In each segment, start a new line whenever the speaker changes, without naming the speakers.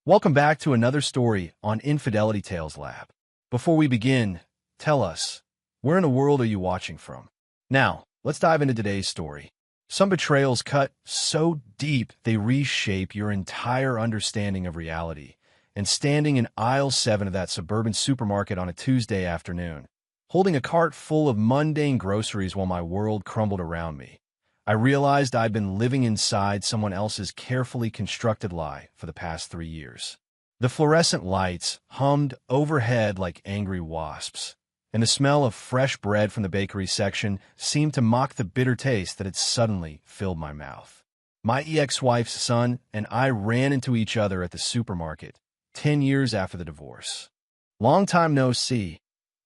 Welcome back to another story on Infidelity Tales Lab. Before we begin, tell us, where in the world are you watching from? Now, let's dive into today's story. Some betrayals cut so deep they reshape your entire understanding of reality. And standing in aisle 7 of that suburban supermarket on a Tuesday afternoon, holding a cart full of mundane groceries while my world crumbled around me, I realized I'd been living inside someone else's carefully constructed lie for the past 3 years. The fluorescent lights hummed overhead like angry wasps, and the smell of fresh bread from the bakery section seemed to mock the bitter taste that had suddenly filled my mouth. My ex-wife's son and I ran into each other at the supermarket 10 years after the divorce. "Long time no see,"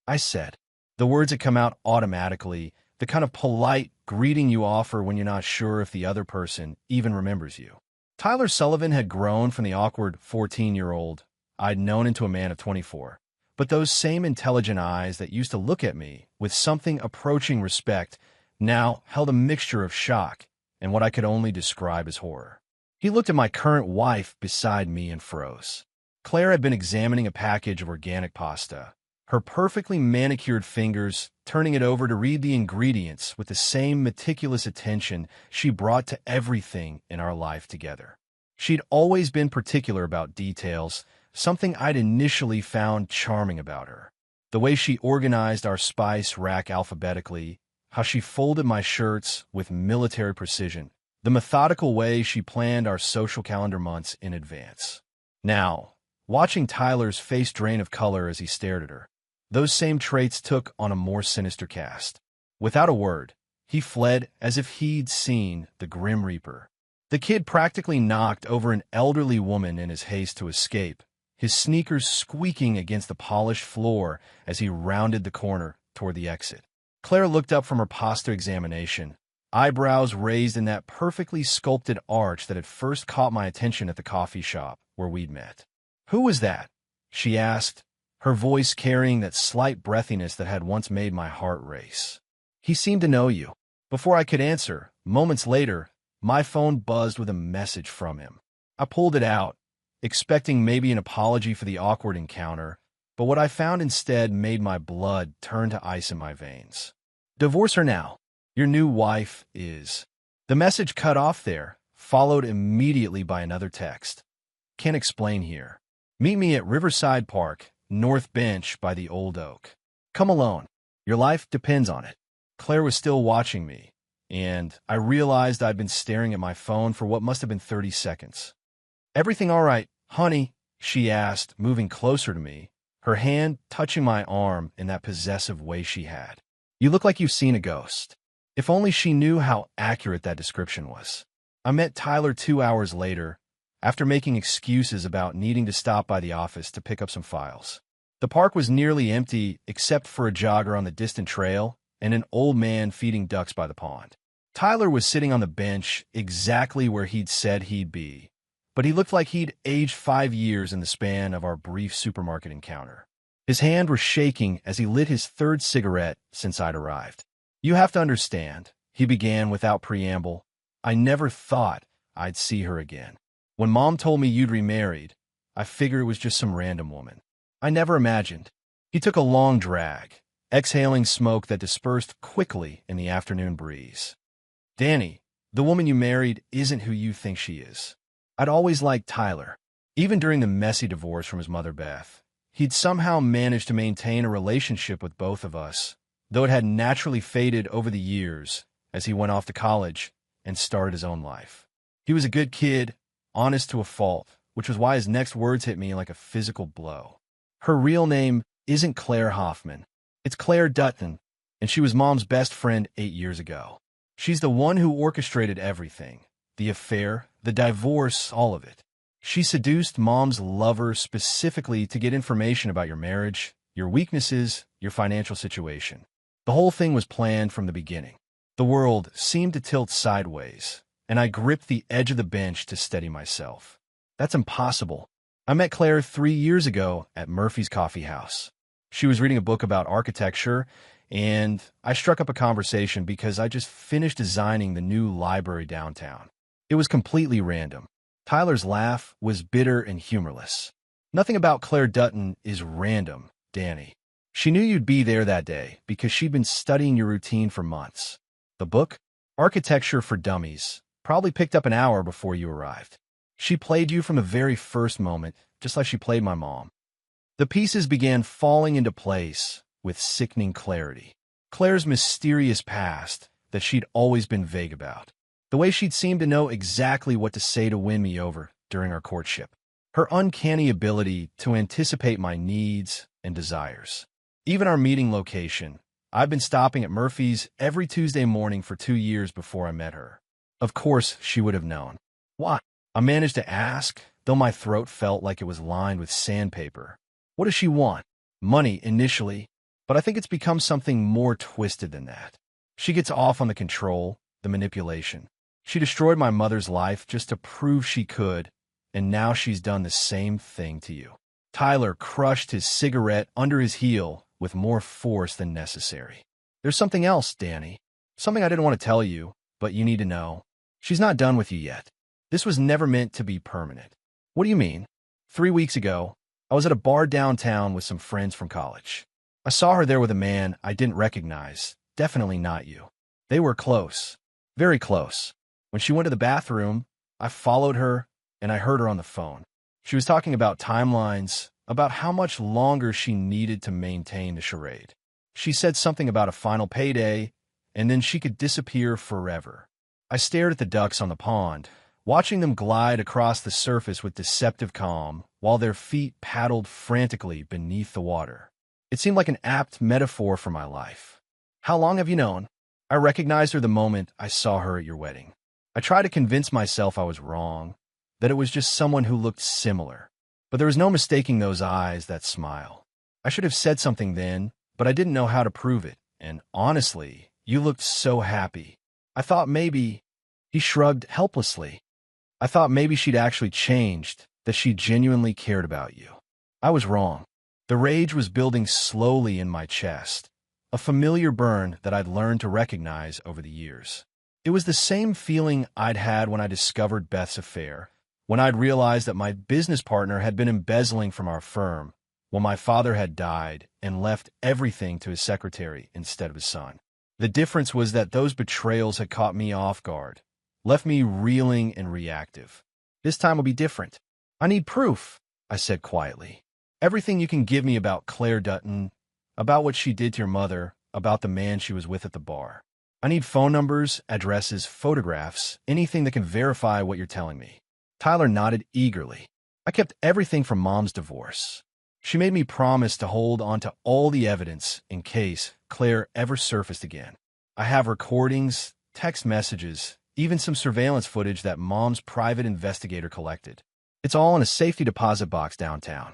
I said. The words had come out automatically, the kind of polite greeting you offer when you're not sure if the other person even remembers you. Tyler Sullivan had grown from the awkward 14-year-old I'd known into a man of 24, but those same intelligent eyes that used to look at me with something approaching respect now held a mixture of shock and what I could only describe as horror. He looked at my current wife beside me and froze. Claire had been examining a package of organic pasta, her perfectly manicured fingers turning it over to read the ingredients with the same meticulous attention she brought to everything in our life together. She'd always been particular about details, something I'd initially found charming about her. The way she organized our spice rack alphabetically, how she folded my shirts with military precision, the methodical way she planned our social calendar months in advance. Now, watching Tyler's face drain of color as he stared at her, those same traits took on a more sinister cast. Without a word, he fled as if he'd seen the Grim Reaper. The kid practically knocked over an elderly woman in his haste to escape, his sneakers squeaking against the polished floor as he rounded the corner toward the exit. Claire looked up from her pasta examination, eyebrows raised in that perfectly sculpted arch that had first caught my attention at the coffee shop where we'd met. "Who was that?" she asked, her voice carrying that slight breathiness that had once made my heart race. "He seemed to know you." Before I could answer, moments later, my phone buzzed with a message from him. I pulled it out, expecting maybe an apology for the awkward encounter, but what I found instead made my blood turn to ice in my veins. "Divorce her now. Your new wife is." The message cut off there, followed immediately by another text. "Can't explain here. Meet me at Riverside Park, North Bench by the Old Oak. Come alone. Your life depends on it." Claire was still watching me, and I realized I'd been staring at my phone for what must have been 30 seconds. "Everything all right, honey?" she asked, moving closer to me, her hand touching my arm in that possessive way she had. "You look like you've seen a ghost." If only she knew how accurate that description was. I met Tyler 2 hours later, after making excuses about needing to stop by the office to pick up some files. The park was nearly empty except for a jogger on the distant trail and an old man feeding ducks by the pond. Tyler was sitting on the bench exactly where he'd said he'd be, but he looked like he'd aged 5 years in the span of our brief supermarket encounter. His hand was shaking as he lit his third cigarette since I'd arrived. "You have to understand," he began without preamble, "I never thought I'd see her again. When Mom told me you'd remarried, I figured it was just some random woman. I never imagined." He took a long drag, exhaling smoke that dispersed quickly in the afternoon breeze. "Danny, the woman you married isn't who you think she is. I'd always liked Tyler. Even during the messy divorce from his mother Beth, he'd somehow managed to maintain a relationship with both of us, though it had naturally faded over the years as he went off to college and started his own life. He was a good kid, honest to a fault, which was why his next words hit me like a physical blow. Her real name isn't Claire Hoffman. It's Claire Dutton, and she was Mom's best friend 8 years ago. She's the one who orchestrated everything, the affair, the divorce, all of it. She seduced Mom's lover specifically to get information about your marriage, your weaknesses, your financial situation. The whole thing was planned from the beginning. The world seemed to tilt sideways, and I gripped the edge of the bench to steady myself. That's impossible. I met Claire 3 years ago at Murphy's Coffee House. She was reading a book about architecture, and I struck up a conversation because I just finished designing the new library downtown. It was completely random. Tyler's laugh was bitter and humorless. Nothing about Claire Dutton is random, Danny. She knew you'd be there that day because she'd been studying your routine for months. The book, Architecture for Dummies, probably picked up an hour before you arrived. She played you from the very first moment, just like she played my mom. The pieces began falling into place with sickening clarity. Claire's mysterious past that she'd always been vague about. The way she'd seemed to know exactly what to say to win me over during our courtship. Her uncanny ability to anticipate my needs and desires. Even our meeting location. I've been stopping at Murphy's every Tuesday morning for 2 years before I met her. Of course, she would have known. Why? I managed to ask, though my throat felt like it was lined with sandpaper. What does she want? Money, initially, but I think it's become something more twisted than that. She gets off on the control, the manipulation. She destroyed my mother's life just to prove she could, and now she's done the same thing to you. Tyler crushed his cigarette under his heel with more force than necessary. There's something else, Danny. Something I didn't want to tell you, but you need to know. She's not done with you yet. This was never meant to be permanent. What do you mean? 3 weeks ago, I was at a bar downtown with some friends from college. I saw her there with a man I didn't recognize. Definitely not you. They were close. Very close. When she went to the bathroom, I followed her, and I heard her on the phone. She was talking about timelines, about how much longer she needed to maintain the charade. She said something about a final payday, and then she could disappear forever. I stared at the ducks on the pond, watching them glide across the surface with deceptive calm, while their feet paddled frantically beneath the water. It seemed like an apt metaphor for my life. How long have you known? I recognized her the moment I saw her at your wedding. I tried to convince myself I was wrong, that it was just someone who looked similar. But there was no mistaking those eyes, that smile. I should have said something then, but I didn't know how to prove it, and honestly, you looked so happy. I thought maybe... He shrugged helplessly. I thought maybe she'd actually changed, that she genuinely cared about you. I was wrong. The rage was building slowly in my chest, a familiar burn that I'd learned to recognize over the years. It was the same feeling I'd had when I discovered Beth's affair, when I'd realized that my business partner had been embezzling from our firm, when my father had died and left everything to his secretary instead of his son. The difference was that those betrayals had caught me off guard, left me reeling and reactive. This time will be different. I need proof, I said quietly. Everything you can give me about Claire Dutton, about what she did to your mother, about the man she was with at the bar. I need phone numbers, addresses, photographs, anything that can verify what you're telling me. Tyler nodded eagerly. I kept everything from Mom's divorce. She made me promise to hold on to all the evidence in case Claire ever surfaced again. I have recordings, text messages, even some surveillance footage that Mom's private investigator collected. It's all in a safety deposit box downtown.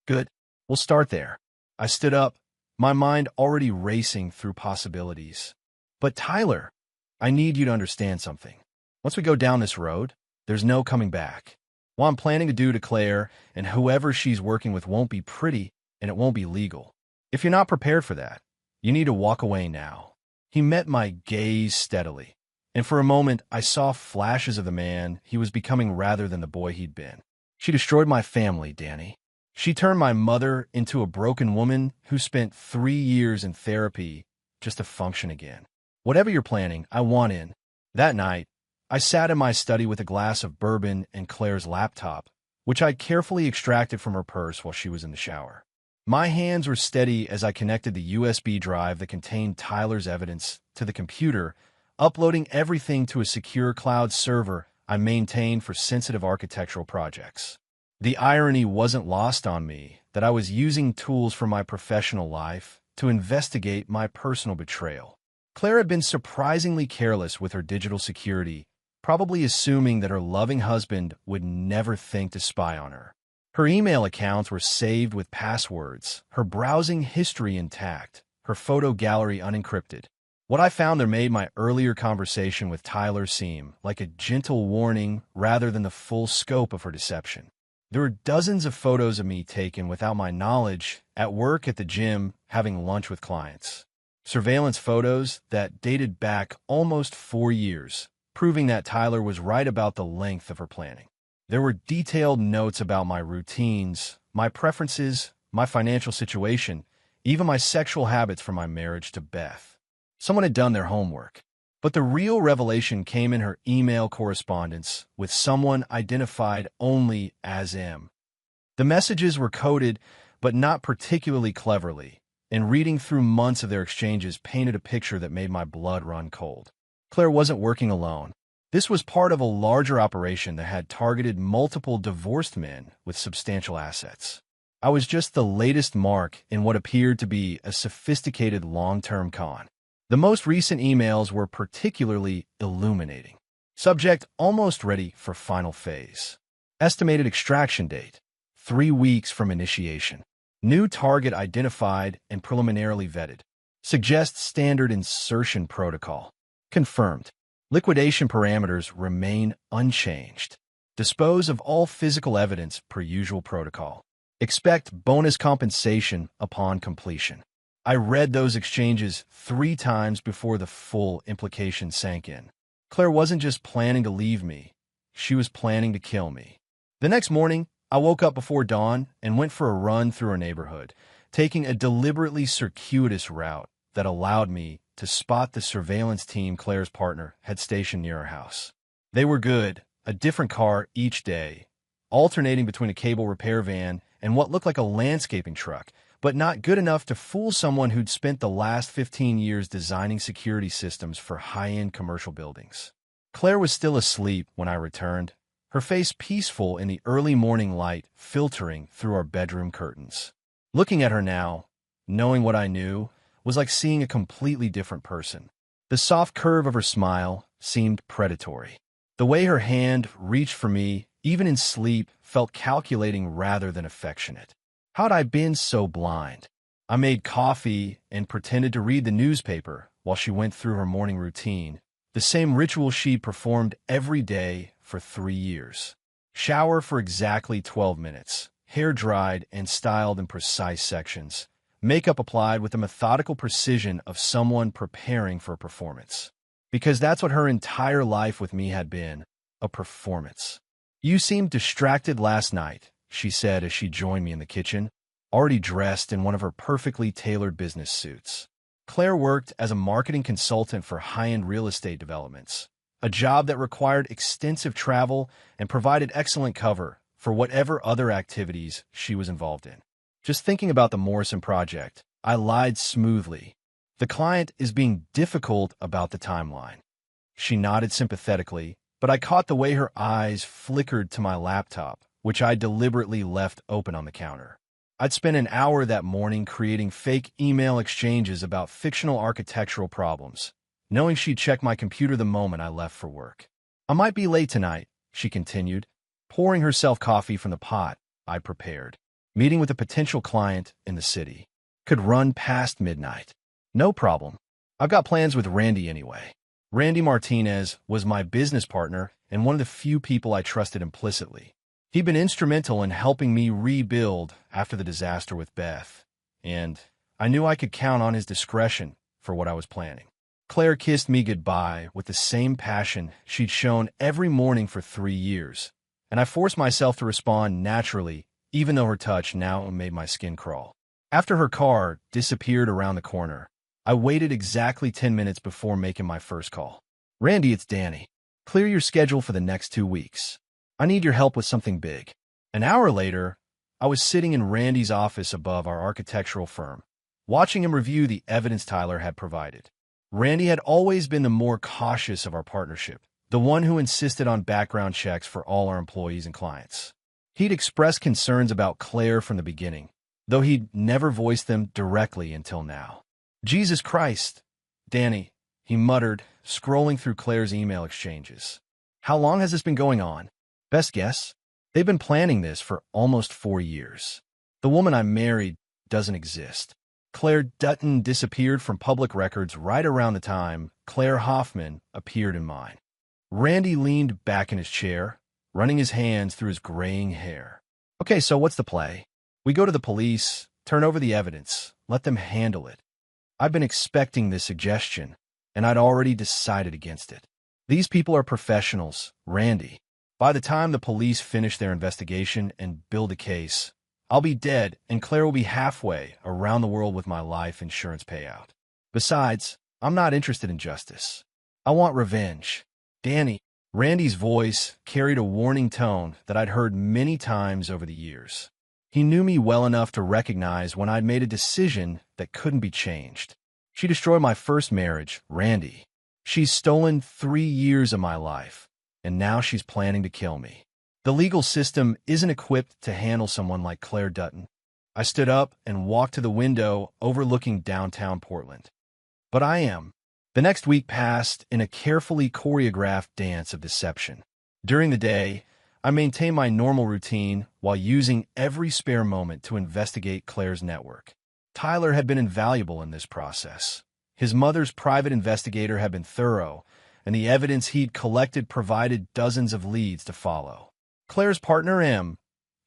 Good. We'll start there. I stood up, my mind already racing through possibilities. But Tyler, I need you to understand something. Once we go down this road, there's no coming back. What I'm planning to do to Claire and whoever she's working with won't be pretty, and it won't be legal. If you're not prepared for that, you need to walk away now. He met my gaze steadily, and for a moment I saw flashes of the man he was becoming rather than the boy he'd been. She destroyed my family, Danny. She turned my mother into a broken woman who spent 3 years in therapy just to function again. Whatever you're planning, I want in. That night, I sat in my study with a glass of bourbon and Claire's laptop, which I'd carefully extracted from her purse while she was in the shower. My hands were steady as I connected the USB drive that contained Tyler's evidence to the computer, uploading everything to a secure cloud server I maintained for sensitive architectural projects. The irony wasn't lost on me that I was using tools from my professional life to investigate my personal betrayal. Claire had been surprisingly careless with her digital security, probably assuming that her loving husband would never think to spy on her. Her email accounts were saved with passwords, her browsing history intact, her photo gallery unencrypted. What I found there made my earlier conversation with Tyler seem like a gentle warning rather than the full scope of her deception. There were dozens of photos of me taken without my knowledge, at work, at the gym, having lunch with clients. Surveillance photos that dated back almost 4 years, proving that Tyler was right about the length of her planning. There were detailed notes about my routines, my preferences, my financial situation, even my sexual habits from my marriage to Beth. Someone had done their homework. But the real revelation came in her email correspondence with someone identified only as M. The messages were coded, but not particularly cleverly, and reading through months of their exchanges painted a picture that made my blood run cold. Claire wasn't working alone. This was part of a larger operation that had targeted multiple divorced men with substantial assets. I was just the latest mark in what appeared to be a sophisticated long-term con. The most recent emails were particularly illuminating. Subject: almost ready for final phase. Estimated extraction date: 3 weeks from initiation. New target identified and preliminarily vetted. Suggest standard insertion protocol. Confirmed. Liquidation parameters remain unchanged. Dispose of all physical evidence per usual protocol. Expect bonus compensation upon completion. I read those exchanges 3 times before the full implication sank in. Claire wasn't just planning to leave me. She was planning to kill me. The next morning, I woke up before dawn and went for a run through our neighborhood, taking a deliberately circuitous route that allowed me to spot the surveillance team Claire's partner had stationed near our house. They were good, a different car each day, alternating between a cable repair van and what looked like a landscaping truck, but not good enough to fool someone who'd spent the last 15 years designing security systems for high-end commercial buildings. Claire was still asleep when I returned, her face peaceful in the early morning light filtering through our bedroom curtains. Looking at her now, knowing what I knew, was like seeing a completely different person. The soft curve of her smile seemed predatory. The way her hand reached for me, even in sleep, felt calculating rather than affectionate. How'd I been so blind? I made coffee and pretended to read the newspaper while she went through her morning routine, the same ritual she performed every day for 3 years. Shower for exactly 12 minutes, hair dried and styled in precise sections, makeup applied with the methodical precision of someone preparing for a performance. Because that's what her entire life with me had been, a performance. "You seemed distracted last night," she said as she joined me in the kitchen, already dressed in one of her perfectly tailored business suits. Claire worked as a marketing consultant for high-end real estate developments, a job that required extensive travel and provided excellent cover for whatever other activities she was involved in. Just thinking about the Morrison project, I lied smoothly. "The client is being difficult about the timeline." She nodded sympathetically, but I caught the way her eyes flickered to my laptop, which I deliberately left open on the counter. I'd spent an hour that morning creating fake email exchanges about fictional architectural problems, knowing she'd check my computer the moment I left for work. "I might be late tonight," she continued, pouring herself coffee from the pot I'd prepared. "Meeting with a potential client in the city. Could run past midnight." "No problem. I've got plans with Randy anyway." Randy Martinez was my business partner and one of the few people I trusted implicitly. He'd been instrumental in helping me rebuild after the disaster with Beth, and I knew I could count on his discretion for what I was planning. Claire kissed me goodbye with the same passion she'd shown every morning for 3 years, and I forced myself to respond naturally, even though her touch now made my skin crawl. After her car disappeared around the corner, I waited exactly 10 minutes before making my first call. "Randy, it's Danny. Clear your schedule for the next 2 weeks. I need your help with something big." An hour later, I was sitting in Randy's office above our architectural firm, watching him review the evidence Tyler had provided. Randy had always been the more cautious of our partnership, the one who insisted on background checks for all our employees and clients. He'd expressed concerns about Claire from the beginning, though he'd never voiced them directly until now. "Jesus Christ, Danny," he muttered, scrolling through Claire's email exchanges. "How long has this been going on?" "Best guess? They've been planning this for almost 4 years. The woman I married doesn't exist. Claire Dutton disappeared from public records right around the time Claire Hoffman appeared in mine." Randy leaned back in his chair, running his hands through his graying hair. "Okay, so what's the play? We go to the police, turn over the evidence, let them handle it." I've been expecting this suggestion, and I'd already decided against it. "These people are professionals, Randy. By the time the police finish their investigation and build a case, I'll be dead and Claire will be halfway around the world with my life insurance payout. Besides, I'm not interested in justice. I want revenge. Danny. Randy's voice carried a warning tone that I'd heard many times over the years. He knew me well enough to recognize when I'd made a decision that couldn't be changed. She destroyed my first marriage, Randy. She's stolen 3 years of my life, and now she's planning to kill me. The legal system isn't equipped to handle someone like Claire Dutton. I stood up and walked to the window overlooking downtown Portland. But I am. The next week passed in a carefully choreographed dance of deception. During the day, I maintained my normal routine while using every spare moment to investigate Claire's network. Tyler had been invaluable in this process. His mother's private investigator had been thorough, and the evidence he'd collected provided dozens of leads to follow. Claire's partner, M,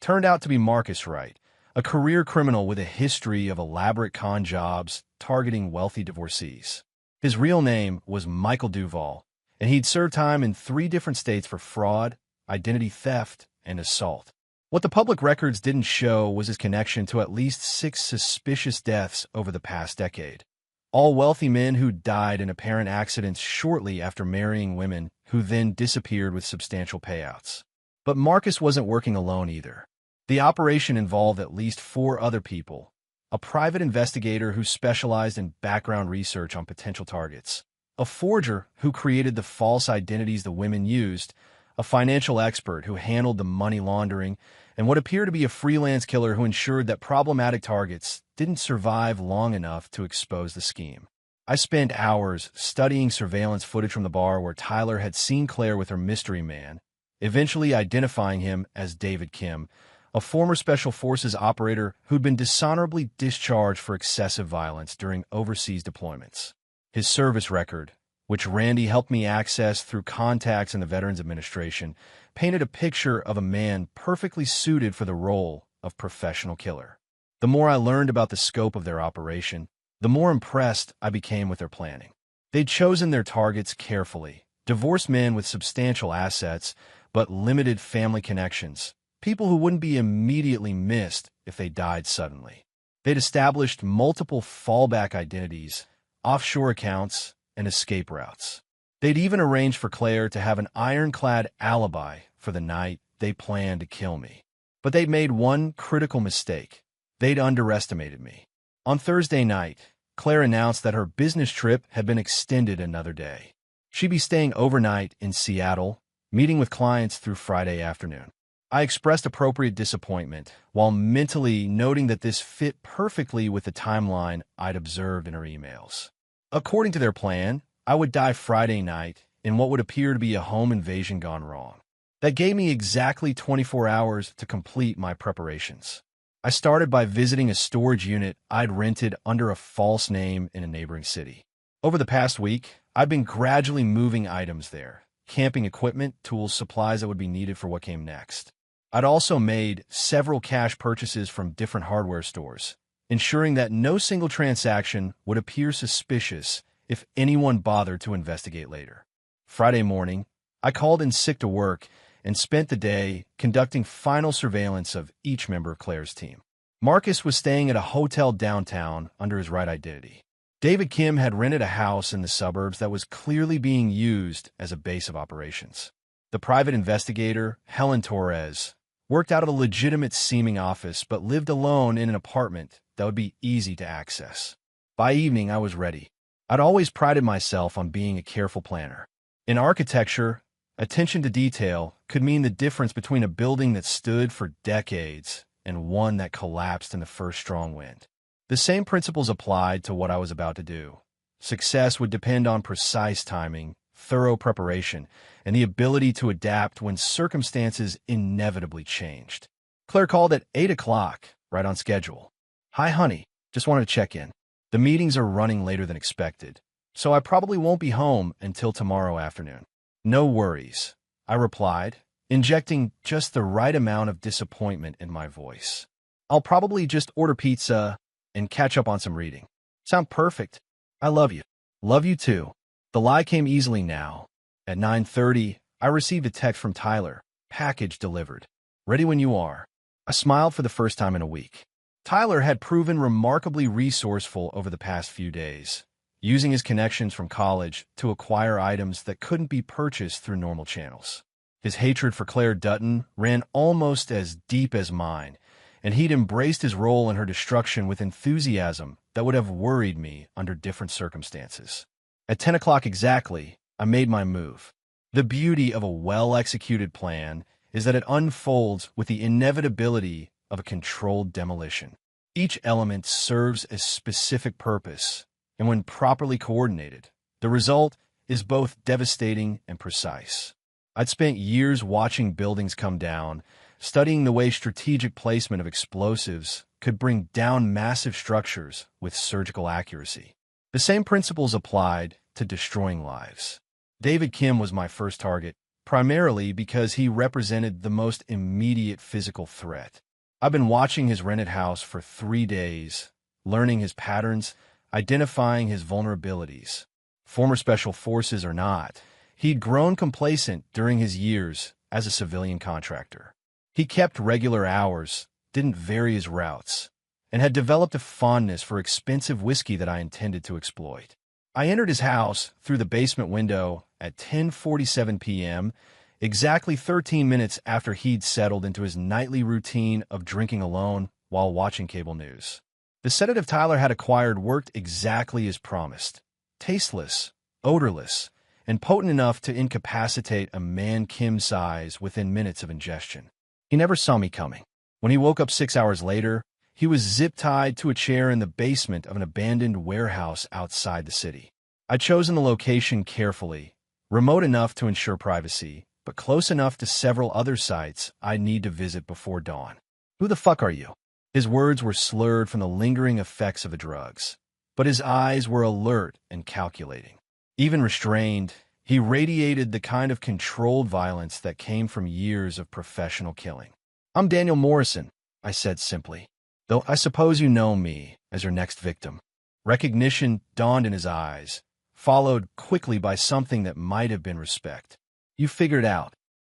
turned out to be Marcus Wright, a career criminal with a history of elaborate con jobs targeting wealthy divorcees. His real name was Michael Duvall, and he'd served time in 3 different states for fraud, identity theft, and assault. What the public records didn't show was his connection to at least 6 suspicious deaths over the past decade, all wealthy men who died in apparent accidents shortly after marrying women who then disappeared with substantial payouts. But Marcus wasn't working alone either. The operation involved at least 4 other people: a private investigator who specialized in background research on potential targets, a forger who created the false identities the women used, a financial expert who handled the money laundering, and what appeared to be a freelance killer who ensured that problematic targets didn't survive long enough to expose the scheme. I spent hours studying surveillance footage from the bar where Tyler had seen Claire with her mystery man, eventually identifying him as David Kim, a former Special Forces operator who'd been dishonorably discharged for excessive violence during overseas deployments. His service record, which Randy helped me access through contacts in the Veterans Administration, painted a picture of a man perfectly suited for the role of professional killer. The more I learned about the scope of their operation, the more impressed I became with their planning. They'd chosen their targets carefully: divorced men with substantial assets but limited family connections, people who wouldn't be immediately missed if they died suddenly. They'd established multiple fallback identities, offshore accounts, and escape routes. They'd even arranged for Claire to have an ironclad alibi for the night they planned to kill me. But they'd made one critical mistake. They'd underestimated me. On Thursday night, Claire announced that her business trip had been extended another day. She'd be staying overnight in Seattle, meeting with clients through Friday afternoon. I expressed appropriate disappointment, while mentally noting that this fit perfectly with the timeline I'd observed in her emails. According to their plan, I would die Friday night in what would appear to be a home invasion gone wrong. That gave me exactly 24 hours to complete my preparations. I started by visiting a storage unit I'd rented under a false name in a neighboring city. Over the past week, I'd been gradually moving items there, camping equipment, tools, supplies that would be needed for what came next. I'd also made several cash purchases from different hardware stores, ensuring that no single transaction would appear suspicious if anyone bothered to investigate later. Friday morning, I called in sick to work and spent the day conducting final surveillance of each member of Claire's team. Marcus was staying at a hotel downtown under his right identity. David Kim had rented a house in the suburbs that was clearly being used as a base of operations. The private investigator, Helen Torres, worked out of a legitimate-seeming office but lived alone in an apartment that would be easy to access. By evening, I was ready. I'd always prided myself on being a careful planner. In architecture, attention to detail could mean the difference between a building that stood for decades and one that collapsed in the first strong wind. The same principles applied to what I was about to do. Success would depend on precise timing, thorough preparation, and the ability to adapt when circumstances inevitably changed. Claire called at 8 o'clock, right on schedule. "Hi, honey. Just wanted to check in. The meetings are running later than expected, so I probably won't be home until tomorrow afternoon." "No worries," I replied, injecting just the right amount of disappointment in my voice. "I'll probably just order pizza and catch up on some reading." "Sound perfect. I love you." "Love you too." The lie came easily now. At 9:30, I received a text from Tyler. package delivered. Ready when you are. I smiled for the first time in a week. Tyler had proven remarkably resourceful over the past few days, using his connections from college to acquire items that couldn't be purchased through normal channels. His hatred for Claire Dutton ran almost as deep as mine, and he'd embraced his role in her destruction with enthusiasm that would have worried me under different circumstances. At 10 o'clock exactly, I made my move. The beauty of a well-executed plan is that it unfolds with the inevitability of a controlled demolition. Each element serves a specific purpose, and when properly coordinated, the result is both devastating and precise. I'd spent years watching buildings come down, studying the way strategic placement of explosives could bring down massive structures with surgical accuracy. The same principles applied to destroying lives. David Kim was my first target, primarily because he represented the most immediate physical threat. I've been watching his rented house for 3 days, learning his patterns, identifying his vulnerabilities. Former special forces or not, he'd grown complacent during his years as a civilian contractor. He kept regular hours, didn't vary his routes, and had developed a fondness for expensive whiskey that I intended to exploit. I entered his house through the basement window at 10:47 p.m., exactly 13 minutes after he'd settled into his nightly routine of drinking alone while watching cable news. The sedative Tyler had acquired worked exactly as promised. Tasteless, odorless, and potent enough to incapacitate a man Kim's size within minutes of ingestion. He never saw me coming. When he woke up 6 hours later, he was zip-tied to a chair in the basement of an abandoned warehouse outside the city. I'd chosen the location carefully, remote enough to ensure privacy, but close enough to several other sites I'd need to visit before dawn. "Who the fuck are you?" His words were slurred from the lingering effects of the drugs, but his eyes were alert and calculating. Even restrained, he radiated the kind of controlled violence that came from years of professional killing. "I'm Daniel Morrison," I said simply, "though I suppose you know me as your next victim." Recognition dawned in his eyes, followed quickly by something that might have been respect. "You figured out.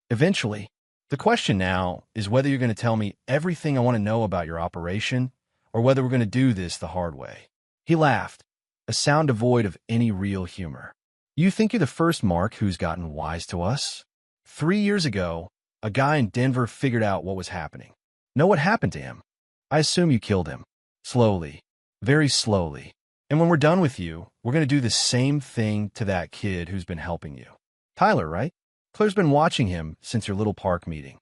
Eventually. The question now is whether you're going to tell me everything I want to know about your operation, or whether we're going to do this the hard way." He laughed, a sound devoid of any real humor. "You think you're the first Mark who's gotten wise to us? 3 years ago, a guy in Denver figured out what was happening. Know what happened to him? I assume you killed him. Slowly. Very slowly. And when we're done with you, we're going to do the same thing to that kid who's been helping you. Tyler, right? Claire's been watching him since your little park meeting."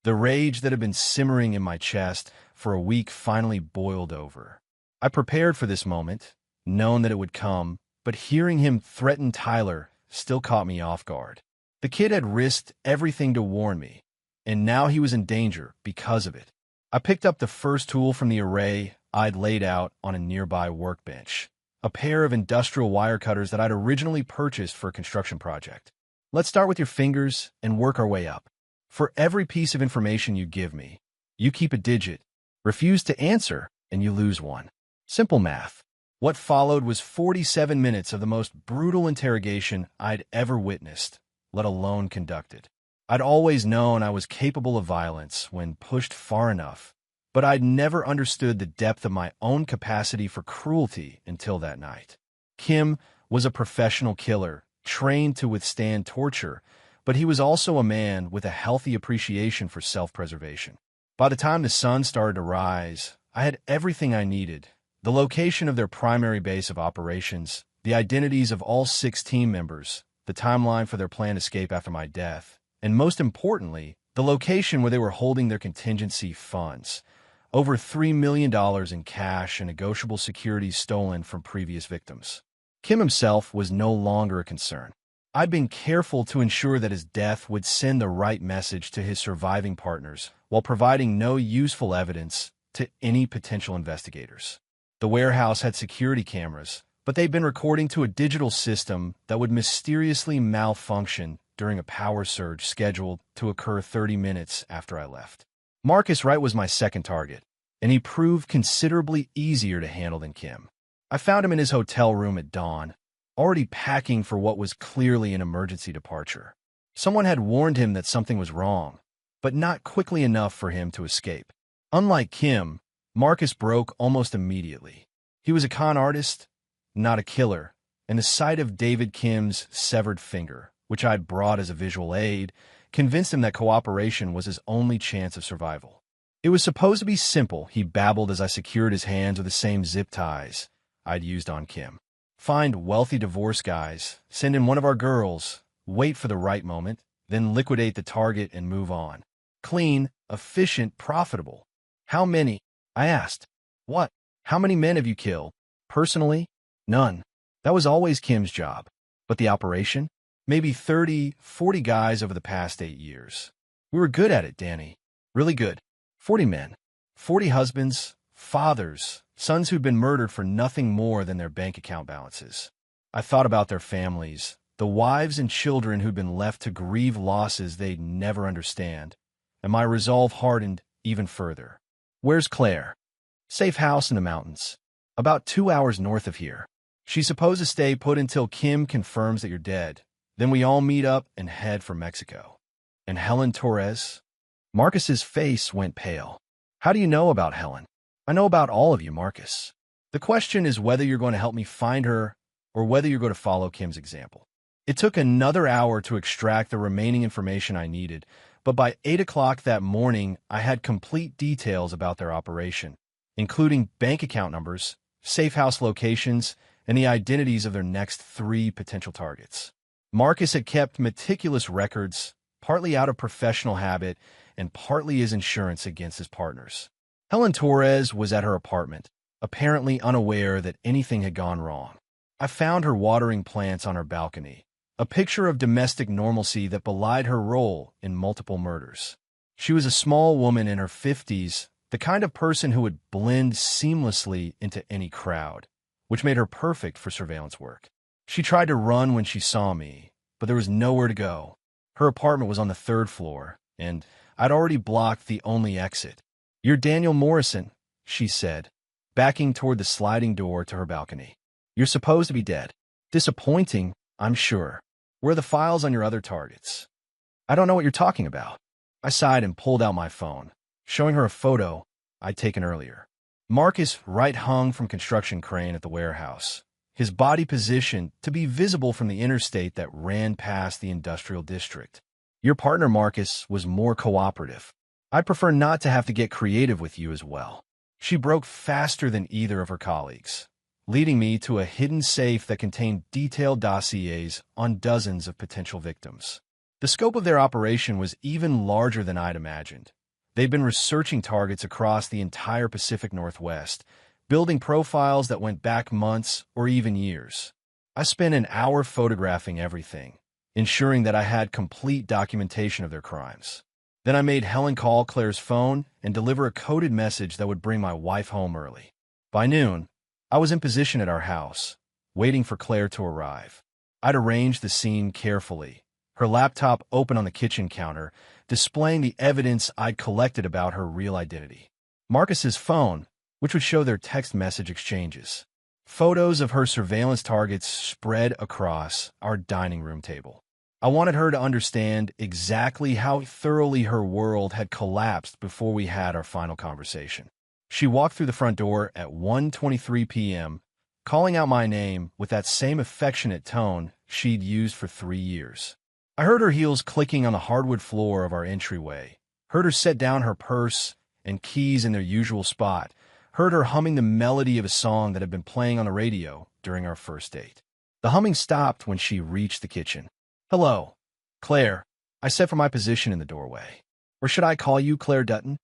The rage that had been simmering in my chest for a week finally boiled over. I prepared for this moment, known that it would come, but hearing him threaten Tyler still caught me off guard. The kid had risked everything to warn me, and now he was in danger because of it. I picked up the first tool from the array I'd laid out on a nearby workbench, a pair of industrial wire cutters that I'd originally purchased for a construction project. "Let's start with your fingers and work our way up. For every piece of information you give me, you keep a digit. Refuse to answer, and you lose one. Simple math." What followed was 47 minutes of the most brutal interrogation I'd ever witnessed, let alone conducted. I'd always known I was capable of violence when pushed far enough, but I'd never understood the depth of my own capacity for cruelty until that night. Kim was a professional killer, trained to withstand torture, but he was also a man with a healthy appreciation for self-preservation. By the time the sun started to rise, I had everything I needed: the location of their primary base of operations, the identities of all 6 team members, the timeline for their planned escape after my death, and most importantly, the location where they were holding their contingency funds, over $3 million in cash and negotiable securities stolen from previous victims. Kim himself was no longer a concern. I'd been careful to ensure that his death would send the right message to his surviving partners while providing no useful evidence to any potential investigators. The warehouse had security cameras, but they'd been recording to a digital system that would mysteriously malfunction during a power surge scheduled to occur 30 minutes after I left. Marcus Wright was my second target, and he proved considerably easier to handle than Kim. I found him in his hotel room at dawn, already packing for what was clearly an emergency departure. Someone had warned him that something was wrong, but not quickly enough for him to escape. Unlike Kim, Marcus broke almost immediately. He was a con artist, not a killer, and the sight of David Kim's severed finger, which I'd brought as a visual aid, convinced him that cooperation was his only chance of survival. It was supposed to be simple, he babbled as I secured his hands with the same zip ties I'd used on Kim. Find wealthy divorce guys, send in one of our girls, wait for the right moment, then liquidate the target and move on. Clean, efficient, profitable. How many? I asked. What? How many men have you killed? Personally? None. That was always Kim's job. But the operation? Maybe 30, 40 guys over the past 8 years. We were good at it, Danny. Really good. 40 men. 40 husbands, fathers, sons who'd been murdered for nothing more than their bank account balances. I thought about their families, the wives and children who'd been left to grieve losses they'd never understand, and my resolve hardened even further. Where's Claire? Safe house in the mountains. About 2 hours north of here. She's supposed to stay put until Kim confirms that you're dead. Then we all meet up and head for Mexico. And Helen Torres? Marcus's face went pale. How do you know about Helen? I know about all of you, Marcus. The question is whether you're going to help me find her or whether you're going to follow Kim's example. It took another hour to extract the remaining information I needed, but by 8 o'clock that morning, I had complete details about their operation, including bank account numbers, safe house locations, and the identities of their next 3 potential targets. Marcus had kept meticulous records, partly out of professional habit and partly as insurance against his partners. Helen Torres was at her apartment, apparently unaware that anything had gone wrong. I found her watering plants on her balcony, a picture of domestic normalcy that belied her role in multiple murders. She was a small woman in her 50s, the kind of person who would blend seamlessly into any crowd, which made her perfect for surveillance work. She tried to run when she saw me, but there was nowhere to go. Her apartment was on the 3rd floor, and I'd already blocked the only exit. "You're Daniel Morrison," she said, backing toward the sliding door to her balcony. "You're supposed to be dead. Disappointing, I'm sure. Where are the files on your other targets?" "I don't know what you're talking about." I sighed and pulled out my phone, showing her a photo I'd taken earlier. Marcus right hung from construction crane at the warehouse, his body positioned to be visible from the interstate that ran past the industrial district. "Your partner, Marcus, was more cooperative. I'd prefer not to have to get creative with you as well." She broke faster than either of her colleagues, leading me to a hidden safe that contained detailed dossiers on dozens of potential victims. The scope of their operation was even larger than I'd imagined. They'd been researching targets across the entire Pacific Northwest, building profiles that went back months or even years. I spent an hour photographing everything, ensuring that I had complete documentation of their crimes. Then I made Helen call Claire's phone and deliver a coded message that would bring my wife home early. By noon, I was in position at our house, waiting for Claire to arrive. I'd arranged the scene carefully, her laptop open on the kitchen counter, displaying the evidence I'd collected about her real identity. Marcus's phone, which would show their text message exchanges. Photos of her surveillance targets spread across our dining room table. I wanted her to understand exactly how thoroughly her world had collapsed before we had our final conversation. She walked through the front door at 1:23 p.m., calling out my name with that same affectionate tone she'd used for 3 years. I heard her heels clicking on the hardwood floor of our entryway, heard her set down her purse and keys in their usual spot, heard her humming the melody of a song that had been playing on the radio during our first date. The humming stopped when she reached the kitchen. "Hello, Claire," I said from my position in the doorway. "Or should I call you Claire Dutton?"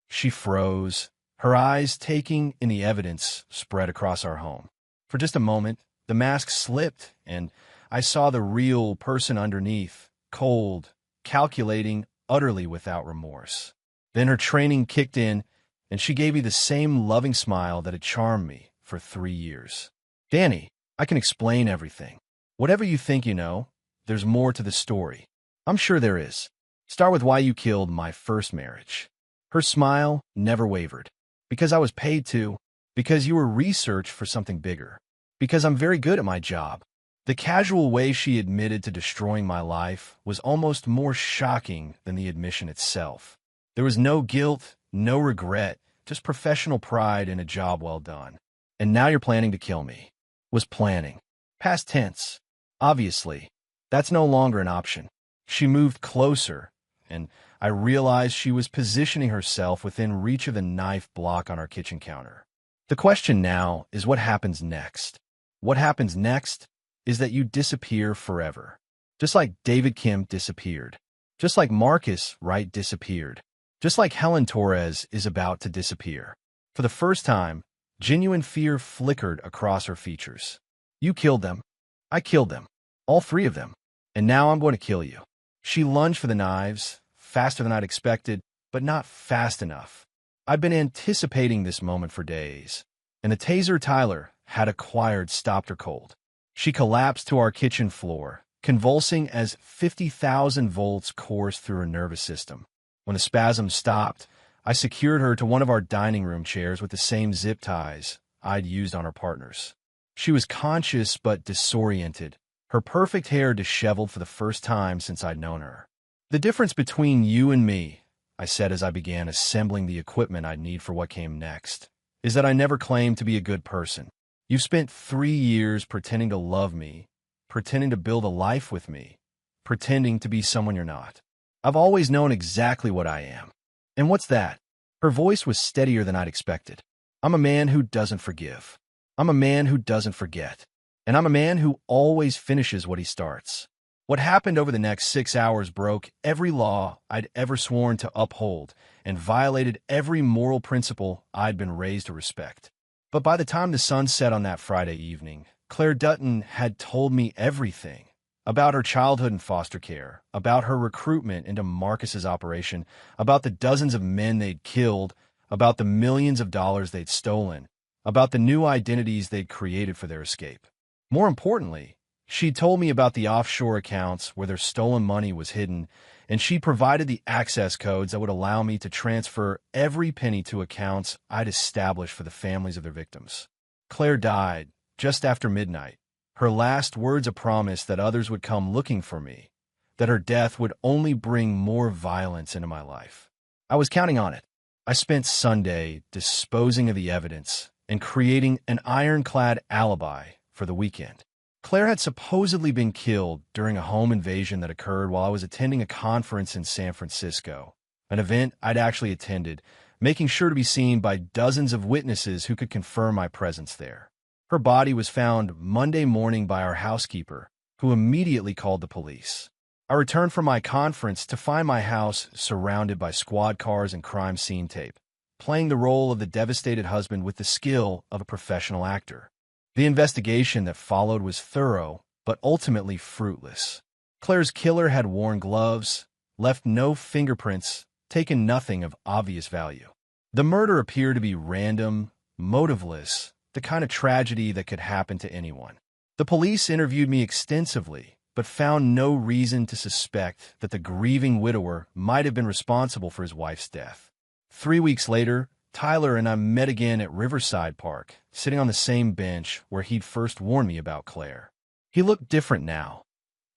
She froze, her eyes taking in the evidence spread across our home. For just a moment, the mask slipped, and I saw the real person underneath, cold, calculating, utterly without remorse. Then her training kicked in, and she gave me the same loving smile that had charmed me for 3 years. "Danny, I can explain everything. Whatever you think you know, there's more to the story. I'm sure there is. Start with why you killed my first marriage." Her smile never wavered. "Because I was paid to. Because you were researched for something bigger. Because I'm very good at my job. The casual way she admitted to destroying my life was almost more shocking than the admission itself. There was no guilt, no regret, just professional pride in a job well done. And now you're planning to kill me. Was planning. Past tense. Obviously, that's no longer an option. She moved closer, and I realized she was positioning herself within reach of the knife block on our kitchen counter. The question now is what happens next? What happens next is that you disappear forever. Just like David Kim disappeared. Just like Marcus Wright disappeared. Just like Helen Torres is about to disappear. For the first time, genuine fear flickered across her features. You killed them. I killed them. All three of them. And now I'm going to kill you. She lunged for the knives, faster than I'd expected, but not fast enough. I'd been anticipating this moment for days, and the taser Tyler had acquired stopped her cold. She collapsed to our kitchen floor, convulsing as 50,000 volts coursed through her nervous system. When the spasms stopped, I secured her to one of our dining room chairs with the same zip ties I'd used on her partners. She was conscious but disoriented, her perfect hair disheveled for the first time since I'd known her. The difference between you and me, I said as I began assembling the equipment I'd need for what came next, is that I never claimed to be a good person. You've spent 3 years pretending to love me, pretending to build a life with me, pretending to be someone you're not. I've always known exactly what I am. And what's that? Her voice was steadier than I'd expected. I'm a man who doesn't forgive. I'm a man who doesn't forget. And I'm a man who always finishes what he starts. What happened over the next 6 hours broke every law I'd ever sworn to uphold and violated every moral principle I'd been raised to respect. But by the time the sun set on that Friday evening, Claire Dutton had told me everything about her childhood in foster care, about her recruitment into Marcus's operation, about the dozens of men they'd killed, about the millions of dollars they'd stolen, about the new identities they'd created for their escape. More importantly, she'd told me about the offshore accounts where their stolen money was hidden, and she provided the access codes that would allow me to transfer every penny to accounts I'd established for the families of their victims. Claire died just after midnight. Her last words a promise that others would come looking for me, that her death would only bring more violence into my life. I was counting on it. I spent Sunday disposing of the evidence and creating an ironclad alibi for the weekend. Claire had supposedly been killed during a home invasion that occurred while I was attending a conference in San Francisco, an event I'd actually attended, making sure to be seen by dozens of witnesses who could confirm my presence there. Her body was found Monday morning by our housekeeper, who immediately called the police. I returned from my conference to find my house surrounded by squad cars and crime scene tape, playing the role of the devastated husband with the skill of a professional actor. The investigation that followed was thorough, but ultimately fruitless. Claire's killer had worn gloves, left no fingerprints, taken nothing of obvious value. The murder appeared to be random, motiveless, the kind of tragedy that could happen to anyone. The police interviewed me extensively, but found no reason to suspect that the grieving widower might have been responsible for his wife's death. 3 weeks later, Tyler and I met again at Riverside Park, sitting on the same bench where he'd first warned me about Claire. He looked different now.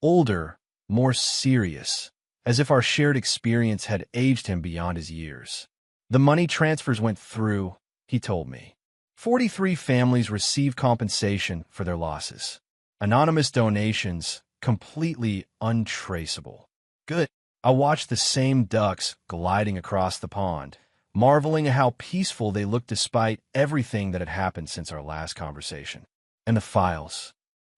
Older, more serious, as if our shared experience had aged him beyond his years. The money transfers went through, he told me. 43 families received compensation for their losses. Anonymous donations, completely untraceable. Good. I watched the same ducks gliding across the pond, marveling at how peaceful they looked despite everything that had happened since our last conversation. And the files,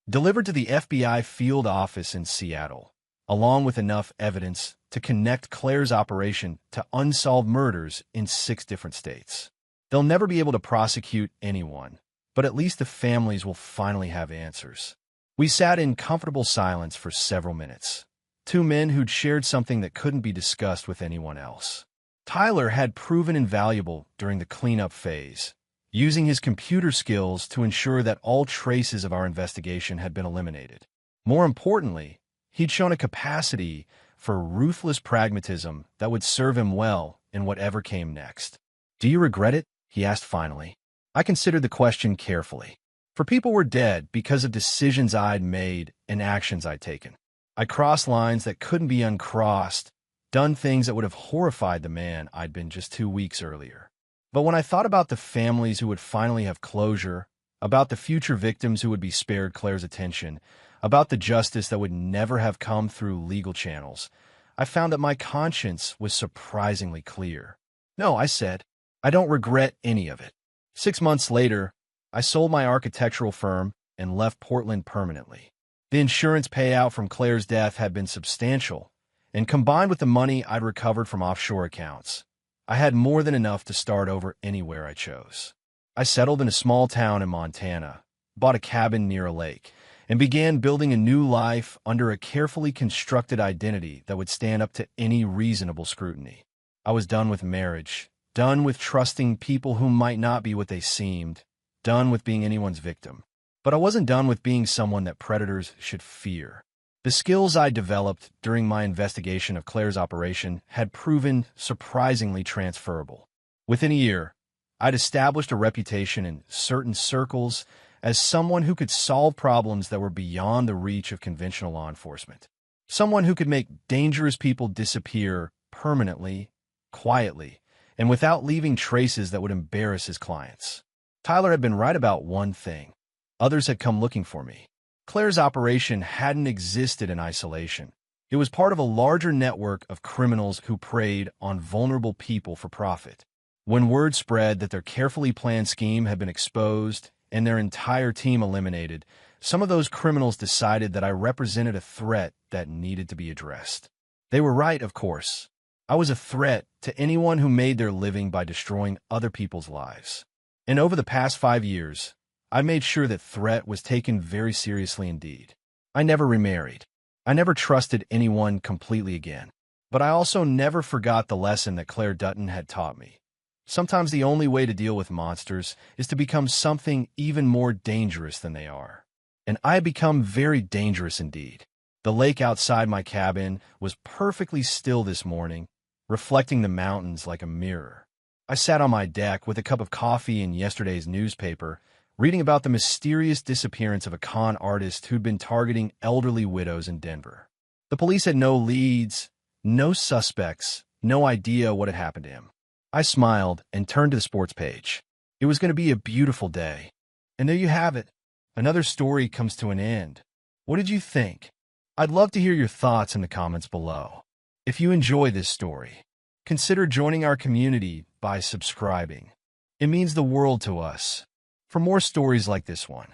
delivered to the FBI field office in Seattle, along with enough evidence to connect Claire's operation to unsolved murders in 6 different states. They'll never be able to prosecute anyone, but at least the families will finally have answers. We sat in comfortable silence for several minutes. 2 men who'd shared something that couldn't be discussed with anyone else. Tyler had proven invaluable during the cleanup phase, using his computer skills to ensure that all traces of our investigation had been eliminated. More importantly, he'd shown a capacity for ruthless pragmatism that would serve him well in whatever came next. "Do you regret it?" he asked finally. I considered the question carefully. For people were dead because of decisions I'd made and actions I'd taken. I crossed lines that couldn't be uncrossed, done things that would have horrified the man I'd been just 2 weeks earlier. But when I thought about the families who would finally have closure, about the future victims who would be spared Claire's attention, about the justice that would never have come through legal channels, I found that my conscience was surprisingly clear. No, I said, I don't regret any of it. 6 months later, I sold my architectural firm and left Portland permanently. The insurance payout from Claire's death had been substantial, and combined with the money I'd recovered from offshore accounts, I had more than enough to start over anywhere I chose. I settled in a small town in Montana, bought a cabin near a lake, and began building a new life under a carefully constructed identity that would stand up to any reasonable scrutiny. I was done with marriage, done with trusting people who might not be what they seemed, done with being anyone's victim. But I wasn't done with being someone that predators should fear. The skills I developed during my investigation of Claire's operation had proven surprisingly transferable. Within a year, I'd established a reputation in certain circles as someone who could solve problems that were beyond the reach of conventional law enforcement. Someone who could make dangerous people disappear permanently, quietly, and without leaving traces that would embarrass his clients. Tyler had been right about one thing. Others had come looking for me. Claire's operation hadn't existed in isolation. It was part of a larger network of criminals who preyed on vulnerable people for profit. When word spread that their carefully planned scheme had been exposed and their entire team eliminated, some of those criminals decided that I represented a threat that needed to be addressed. They were right, of course. I was a threat to anyone who made their living by destroying other people's lives. And over the past 5 years, I made sure that threat was taken very seriously indeed. I never remarried. I never trusted anyone completely again. But I also never forgot the lesson that Claire Dutton had taught me. Sometimes the only way to deal with monsters is to become something even more dangerous than they are. And I had become very dangerous indeed. The lake outside my cabin was perfectly still this morning, reflecting the mountains like a mirror. I sat on my deck with a cup of coffee and yesterday's newspaper, reading about the mysterious disappearance of a con artist who'd been targeting elderly widows in Denver. The police had no leads, no suspects, no idea what had happened to him. I smiled and turned to the sports page. It was going to be a beautiful day. And there you have it. Another story comes to an end. What did you think? I'd love to hear your thoughts in the comments below. If you enjoy this story, consider joining our community by subscribing. It means the world to us. For more stories like this one,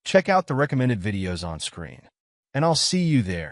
check out the recommended videos on screen. And I'll see you there.